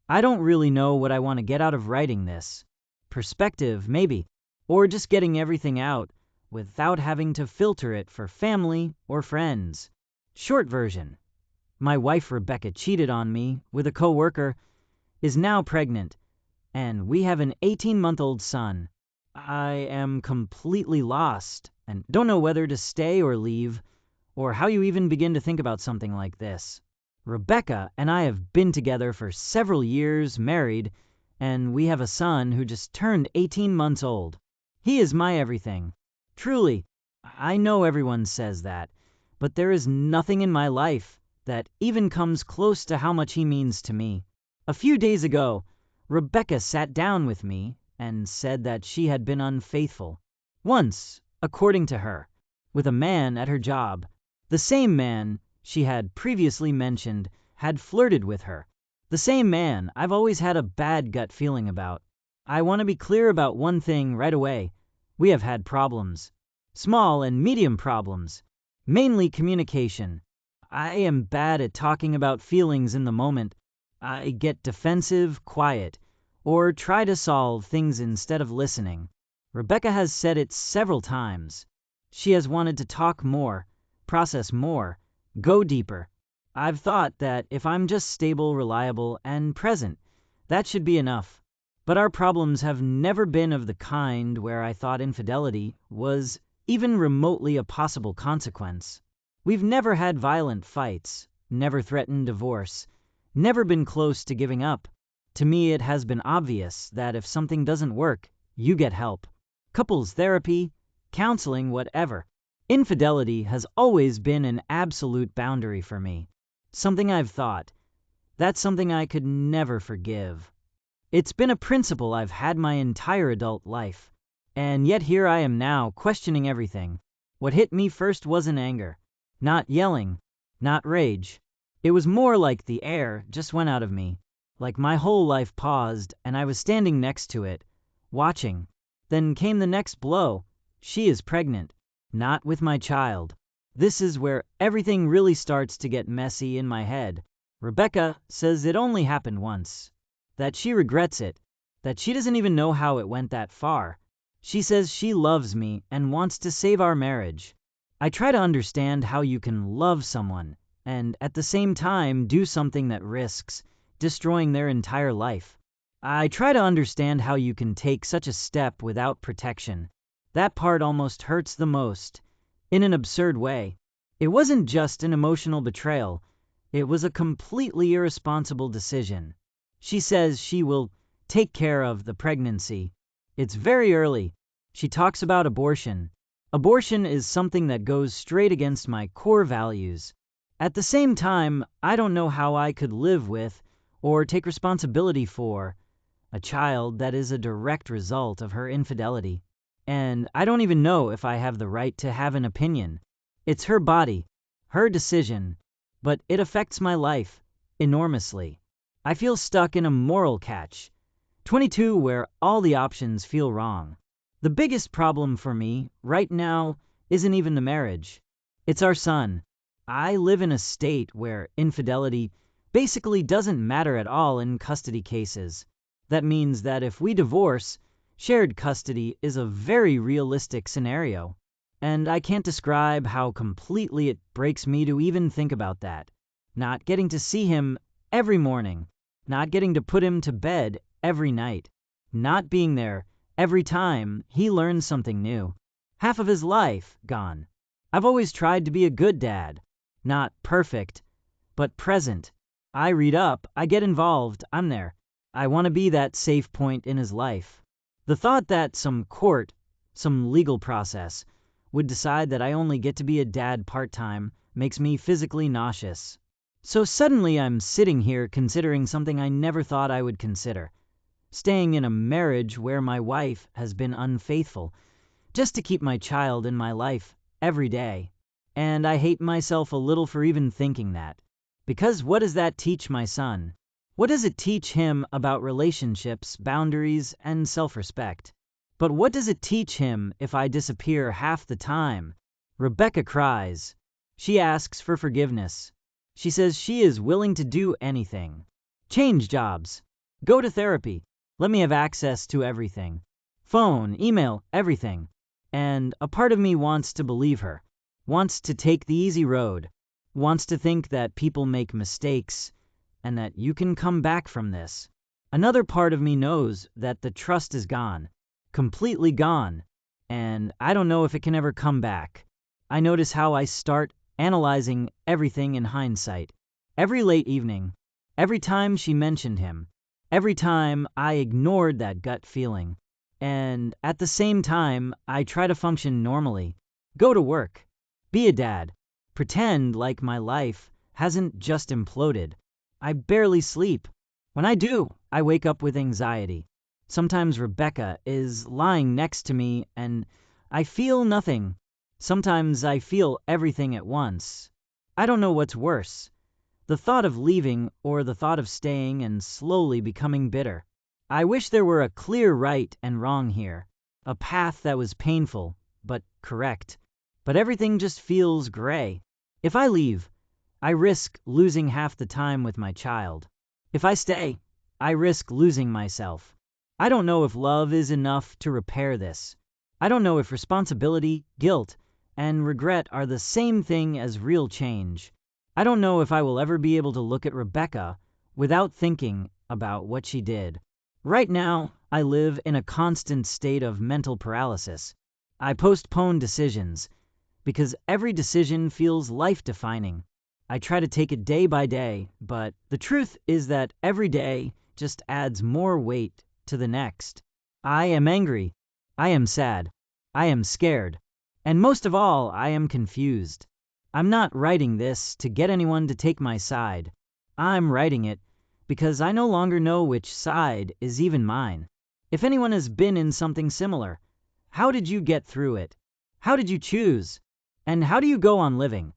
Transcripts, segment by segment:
I don't really know what I want to get out of writing this. Perspective, maybe. Or just getting everything out without having to filter it for family or friends. Short version. My wife Rebecca cheated on me with a coworker, is now pregnant, and we have an 18-month-old son. I am completely lost and don't know whether to stay or leave, or how you even begin to think about something like this. Rebecca and I have been together for several years, married, and we have a son who just turned 18 months old. He is my everything. Truly, I know everyone says that, but there is nothing in my life that even comes close to how much he means to me. A few days ago, Rebecca sat down with me and said that she had been unfaithful. Once, according to her, with a man at her job. The same man she had previously mentioned had flirted with her. The same man I've always had a bad gut feeling about. I want to be clear about one thing right away. We have had problems. Small and medium problems. Mainly communication. I am bad at talking about feelings in the moment. I get defensive, quiet, or try to solve things instead of listening. Rebecca has said it several times. She has wanted to talk more, process more, go deeper. I've thought that if I'm just stable, reliable, and present, that should be enough. But our problems have never been of the kind where I thought infidelity was even remotely a possible consequence. We've never had violent fights, never threatened divorce, never been close to giving up. To me, it has been obvious that if something doesn't work, you get help. Couples therapy, counseling, whatever. Infidelity has always been an absolute boundary for me. Something I've thought. That's something I could never forgive. It's been a principle I've had my entire adult life. And yet here I am now, questioning everything. What hit me first wasn't anger. Not yelling. Not rage. It was more like the air just went out of me. Like my whole life paused, and I was standing next to it, watching. Then came the next blow. She is pregnant. Not with my child. This is where everything really starts to get messy in my head. Rebecca says it only happened once. That she regrets it. That she doesn't even know how it went that far. She says she loves me and wants to save our marriage. I try to understand how you can love someone and at the same time do something that risks destroying their entire life. I try to understand how you can take such a step without protection. That part almost hurts the most, in an absurd way. It wasn't just an emotional betrayal, it was a completely irresponsible decision. She says she will take care of the pregnancy. It's very early. She talks about abortion. Abortion is something that goes straight against my core values. At the same time, I don't know how I could live with or take responsibility for a child that is a direct result of her infidelity. And I don't even know if I have the right to have an opinion. It's her body, her decision, but it affects my life enormously. I feel stuck in a moral catch, 22, where all the options feel wrong. The biggest problem for me right now isn't even the marriage. It's our son. I live in a state where infidelity basically doesn't matter at all in custody cases. That means that if we divorce, shared custody is a very realistic scenario. And I can't describe how completely it breaks me to even think about that. Not getting to see him every morning. Not getting to put him to bed every night. Not being there every time he learns something new. Half of his life gone. I've always tried to be a good dad. Not perfect, but present. I read up, I get involved, I'm there. I want to be that safe point in his life. The thought that some court, some legal process, would decide that I only get to be a dad part-time makes me physically nauseous. So suddenly I'm sitting here considering something I never thought I would consider. Staying in a marriage where my wife has been unfaithful, just to keep my child in my life every day. And I hate myself a little for even thinking that. Because what does that teach my son? What does it teach him about relationships, boundaries, and self-respect? But what does it teach him if I disappear half the time? Rebecca cries. She asks for forgiveness. She says she is willing to do anything. Change jobs. Go to therapy. Let me have access to everything. Phone, email, everything. And a part of me wants to believe her, wants to take the easy road, wants to think that people make mistakes and that you can come back from this. Another part of me knows that the trust is gone, completely gone, and I don't know if it can ever come back. I notice how I start analyzing everything in hindsight. Every late evening, every time she mentioned him, every time I ignored that gut feeling. And at the same time, I try to function normally, go to work, be a dad, pretend like my life hasn't just imploded. I barely sleep. When I do, I wake up with anxiety. Sometimes Rebecca is lying next to me and I feel nothing. Sometimes I feel everything at once. I don't know what's worse, the thought of leaving or the thought of staying and slowly becoming bitter. I wish there were a clear right and wrong here, a path that was painful but correct. But everything just feels gray. If I leave, I risk losing half the time with my child. If I stay, I risk losing myself. I don't know if love is enough to repair this. I don't know if responsibility, guilt, and regret are the same thing as real change. I don't know if I will ever be able to look at Rebecca without thinking about what she did. Right now, I live in a constant state of mental paralysis. I postpone decisions because every decision feels life-defining. I try to take it day by day, but the truth is that every day just adds more weight to the next. I am angry. I am sad. I am scared. And most of all, I am confused. I'm not writing this to get anyone to take my side. I'm writing it because I no longer know which side is even mine. If anyone has been in something similar, how did you get through it? How did you choose? And how do you go on living,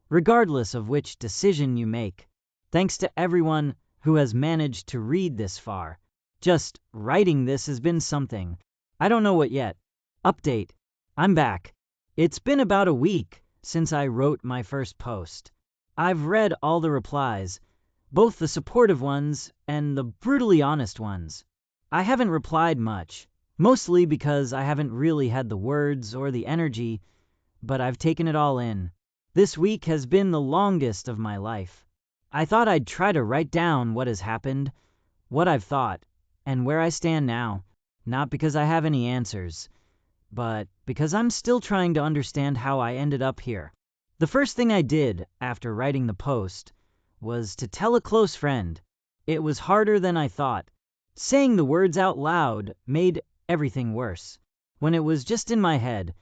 regardless of which decision you make? Thanks to everyone who has managed to read this far. Just writing this has been something. I don't know what yet. Update. I'm back. It's been about a week since I wrote my first post. I've read all the replies, both the supportive ones and the brutally honest ones. I haven't replied much, mostly because I haven't really had the words or the energy, but I've taken it all in. This week has been the longest of my life. I thought I'd try to write down what has happened, what I've thought, and where I stand now, not because I have any answers, but because I'm still trying to understand how I ended up here. The first thing I did after writing the post was to tell a close friend. It was harder than I thought. Saying the words out loud made everything worse. When it was just in my head,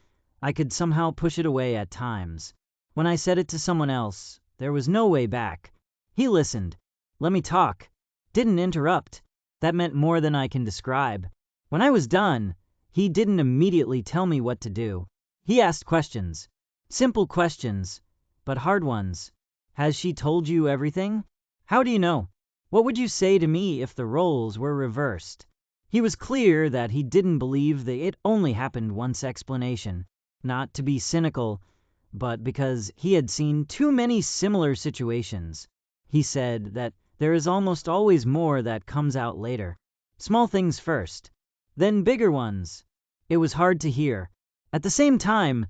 I could somehow push it away at times. When I said it to someone else, there was no way back. He listened, let me talk, didn't interrupt. That meant more than I can describe. When I was done, he didn't immediately tell me what to do. He asked questions. Simple questions, but hard ones. Has she told you everything? How do you know? What would you say to me if the roles were reversed? He was clear that he didn't believe the "it only happened once" explanation. Not to be cynical, but because he had seen too many similar situations. He said that there is almost always more that comes out later. Small things first, then bigger ones. It was hard to hear. At the same time,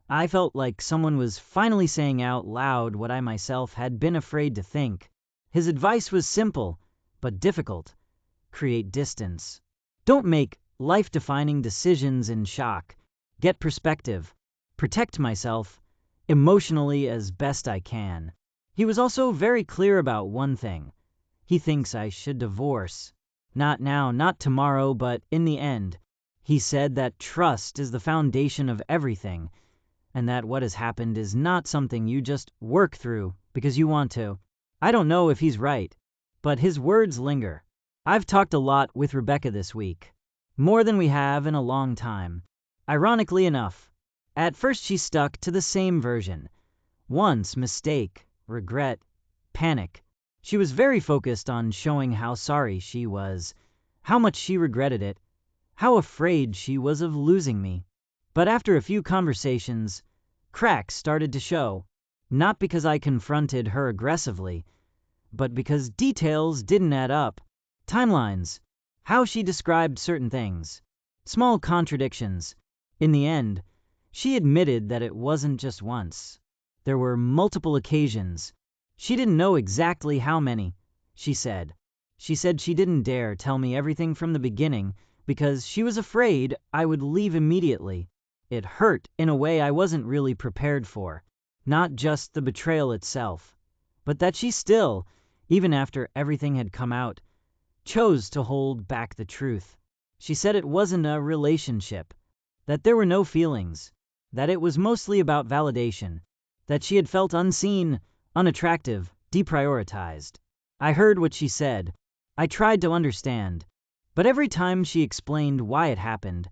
I felt like someone was finally saying out loud what I myself had been afraid to think. His advice was simple, but difficult. Create distance. Don't make life-defining decisions in shock. Get perspective. Protect myself emotionally as best I can. He was also very clear about one thing. He thinks I should divorce. Not now, not tomorrow, but in the end. He said that trust is the foundation of everything, and that what has happened is not something you just work through because you want to. I don't know if he's right, but his words linger. I've talked a lot with Rebecca this week, more than we have in a long time. Ironically enough, at first she stuck to the same version. Once mistake, regret, panic. She was very focused on showing how sorry she was, how much she regretted it, how afraid she was of losing me. But after a few conversations, cracks started to show. Not because I confronted her aggressively, but because details didn't add up. timelines, how she described certain things, small contradictions. In the end, she admitted that it wasn't just once. There were multiple occasions. She didn't know exactly how many, she said. She said she didn't dare tell me everything from the beginning because she was afraid I would leave immediately. It hurt in a way I wasn't really prepared for. Not just the betrayal itself, but that she still, even after everything had come out, chose to hold back the truth. She said it wasn't a relationship, that there were no feelings, that it was mostly about validation, that she had felt unseen, unattractive, deprioritized. I heard what she said. I tried to understand, but every time she explained why it happened,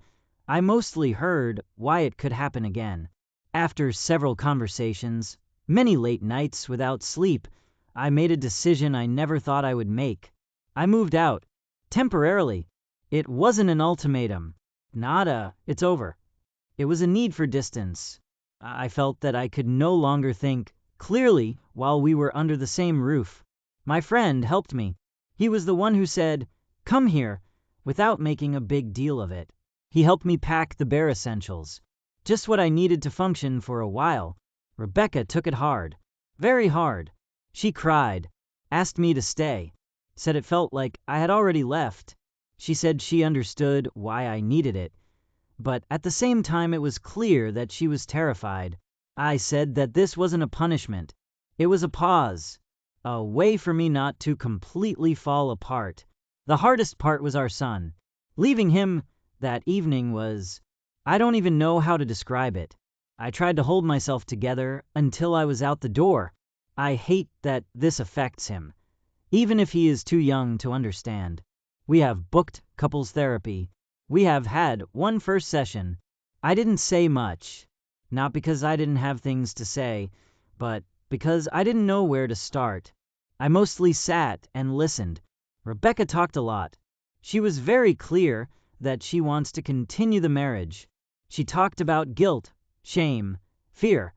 I mostly heard why it could happen again. After several conversations, many late nights without sleep, I made a decision I never thought I would make. I moved out. Temporarily. It wasn't an ultimatum. Not a, it's over. It was a need for distance. I felt that I could no longer think clearly while we were under the same roof. My friend helped me. He was the one who said, "Come here," without making a big deal of it. He helped me pack the bare essentials. Just what I needed to function for a while. Rebecca took it hard. Very hard. She cried, asked me to stay, said it felt like I had already left. She said she understood why I needed it, but at the same time it was clear that she was terrified. I said that this wasn't a punishment. It was a pause, a way for me not to completely fall apart. The hardest part was our son. Leaving him that evening was, I don't even know how to describe it. I tried to hold myself together until I was out the door. I hate that this affects him, even if he is too young to understand. We have booked couples therapy. We have had one first session. I didn't say much, not because I didn't have things to say, but because I didn't know where to start. I mostly sat and listened. Rebecca talked a lot. She was very clear that she wants to continue the marriage. She talked about guilt, shame, fear,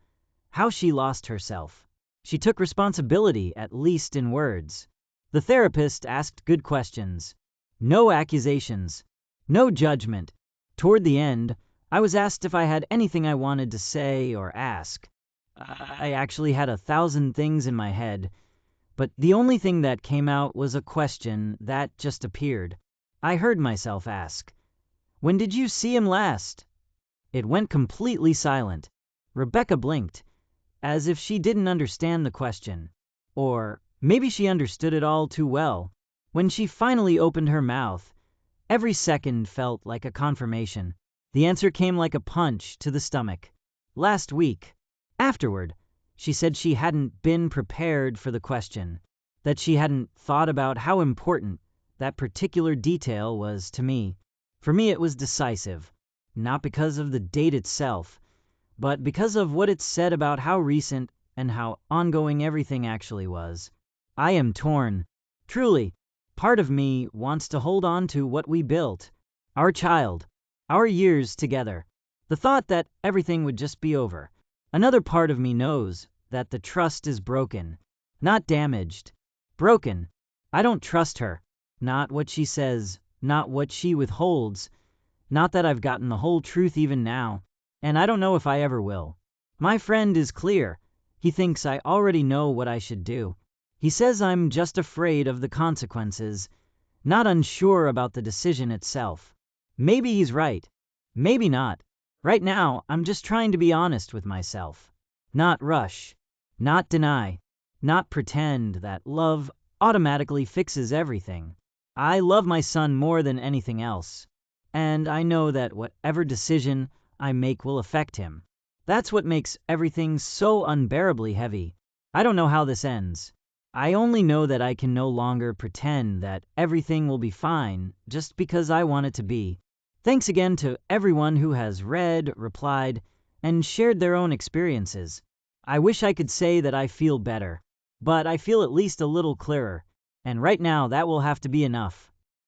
how she lost herself. She took responsibility, at least in words. The therapist asked good questions. No accusations. No judgment. Toward the end, I was asked if I had anything I wanted to say or ask. I actually had 1,000 things in my head, but the only thing that came out was a question that just appeared. I heard myself ask, "When did you see him last?" It went completely silent. Rebecca blinked, as if she didn't understand the question. Or maybe she understood it all too well. When she finally opened her mouth, every second felt like a confirmation. The answer came like a punch to the stomach. Last week. Afterward, she said she hadn't been prepared for the question, that she hadn't thought about how important that particular detail was to me. For me, it was decisive, not because of the date itself, but because of what it said about how recent and how ongoing everything actually was. I am torn. Truly, part of me wants to hold on to what we built, our child, our years together, the thought that everything would just be over. Another part of me knows that the trust is broken, not damaged. Broken. I don't trust her. Not what she says, not what she withholds, not that I've gotten the whole truth even now, and I don't know if I ever will. My friend is clear. He thinks I already know what I should do. He says I'm just afraid of the consequences, not unsure about the decision itself. Maybe he's right. Maybe not. Right now, I'm just trying to be honest with myself. Not rush. Not deny. Not pretend that love automatically fixes everything. I love my son more than anything else, and I know that whatever decision I make will affect him. That's what makes everything so unbearably heavy. I don't know how this ends. I only know that I can no longer pretend that everything will be fine just because I want it to be. Thanks again to everyone who has read, replied, and shared their own experiences. I wish I could say that I feel better, but I feel at least a little clearer, and right now that will have to be enough.